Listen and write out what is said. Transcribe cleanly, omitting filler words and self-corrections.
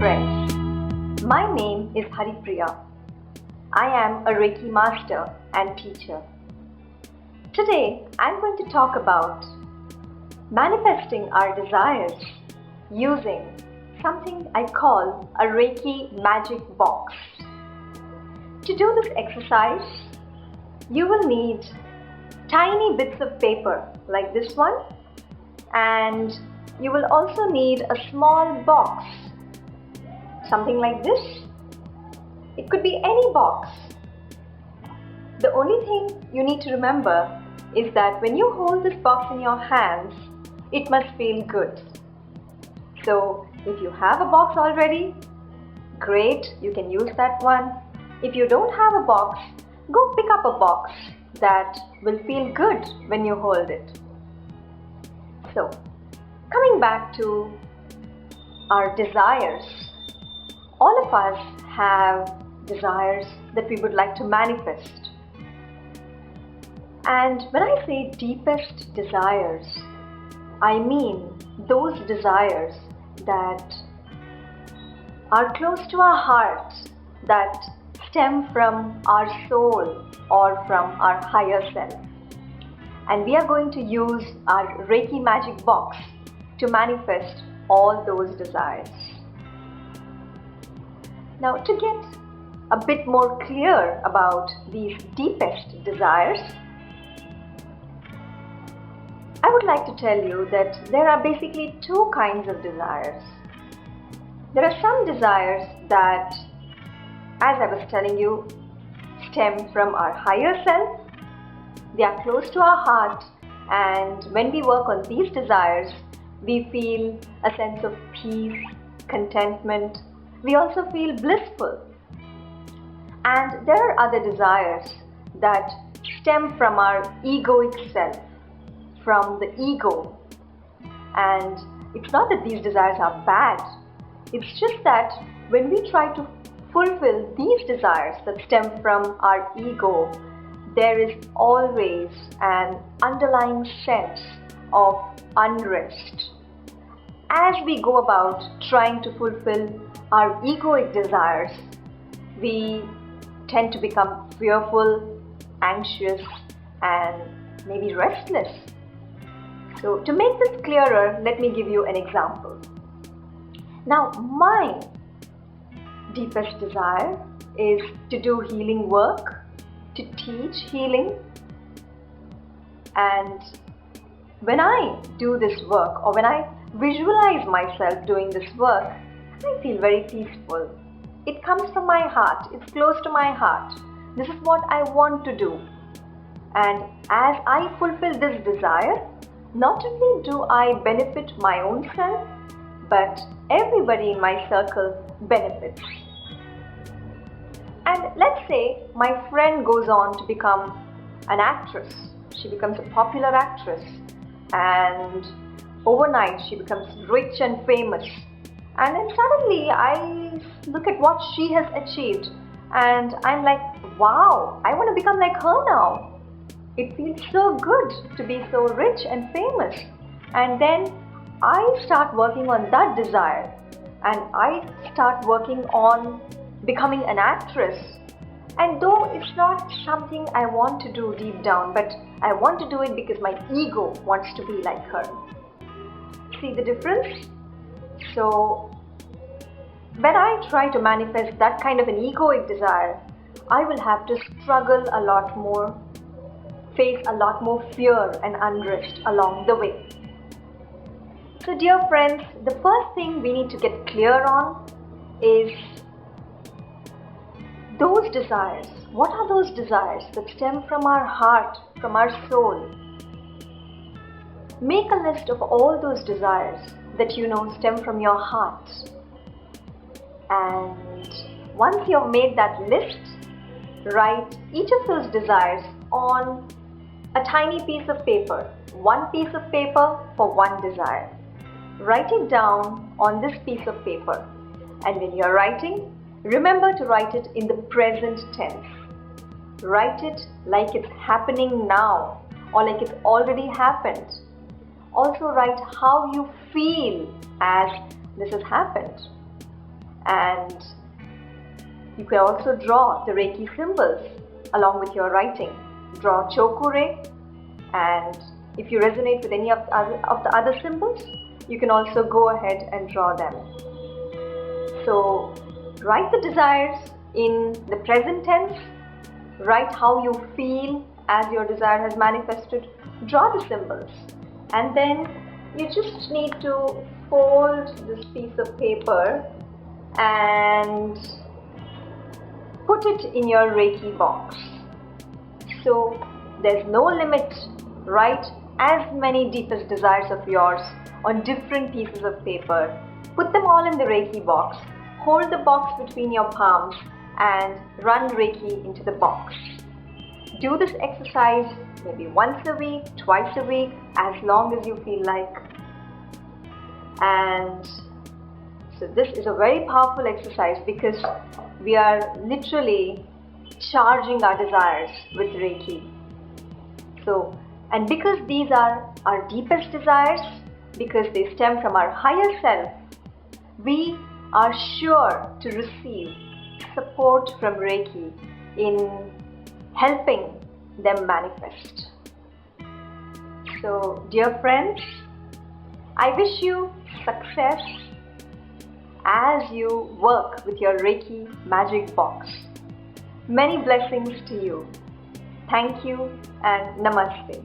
friends. My name is Haripriya. I am a Reiki master and teacher. Today, I'm going to talk about manifesting our desires using something I call a Reiki Magic Box. To do this exercise, you will need tiny bits of paper like this one, and you will also need a small box, something like this. It could be any box. The only thing you need to remember is that when you hold this box in your hands, it must feel good. So if you have a box already, great, you can use that one. If you don't have a box, go pick up a box that will feel good when you hold it. So, coming back to our desires, all of us have desires that we would like to manifest. And when I say deepest desires, I mean those desires that are close to our heart, that stem from our soul or from our higher self. And we are going to use our Reiki Magic Box to manifest all those desires. Now, to get a bit more clear about these deepest desires, I would like to tell you that there are basically two kinds of desires. There are some desires that, as I was telling you, stem from our higher self. They are close to our heart, and when we work on these desires, we feel a sense of peace, contentment. We also feel blissful. And there are other desires that stem from our egoic self, from the ego. And it's not that these desires are bad. It's just that when we try to fulfill these desires that stem from our ego, there is always an underlying sense of unrest. As we go about trying to fulfill our egoic desires, we tend to become fearful, anxious, and maybe restless. So to make this clearer, let me give you an example. Now, my deepest desire is to do healing work, to teach healing. And when I do this work, or when I visualize myself doing this work, I feel very peaceful. It comes from my heart. It's close to my heart. This is what I want to do. And as I fulfill this desire, not only do I benefit my own self, but everybody in my circle benefits. And let's say my friend goes on to become an actress. She becomes a popular actress, and overnight she becomes rich and famous. And then suddenly I look at what she has achieved, and I'm like, wow, I want to become like her now. It feels so good to be so rich and famous. And then I start working on that desire, and I start working on becoming an actress. And though it's not something I want to do deep down, but I want to do it because my ego wants to be like her. See the difference? So when I try to manifest that kind of an egoic desire, I will have to struggle a lot more, face a lot more fear and unrest along the way. So dear friends, the first thing we need to get clear on is those desires. What are those desires that stem from our heart, from our soul? Make a list of all those desires that you know stem from your heart. And once you have made that list, write each of those desires on a tiny piece of paper. One piece of paper for one desire. Write it down on this piece of paper. And when you are writing, remember to write it in the present tense. Write it like it's happening now, or like it's already happened. Also write how you feel as this has happened. And you can also draw the Reiki symbols along with your writing. Draw Chokure, and if you resonate with any of the other symbols, you can also go ahead and draw them. So write the desires in the present tense, write how you feel as your desire has manifested, draw the symbols, and then you just need to fold this piece of paper and put it in your Reiki box. So there's no limit. Write as many deepest desires of yours on different pieces of paper. Put them all in the Reiki box. Hold the box between your palms and run Reiki into the box. Do this exercise maybe once a week, twice a week, as long as you feel like. And so this is a very powerful exercise because we are literally charging our desires with Reiki. So, and because these are our deepest desires, because they stem from our higher self, we are sure to receive support from Reiki in helping them manifest. So, dear friends, I wish you success as you work with your Reiki Magic Box. Many blessings to you. Thank you and Namaste.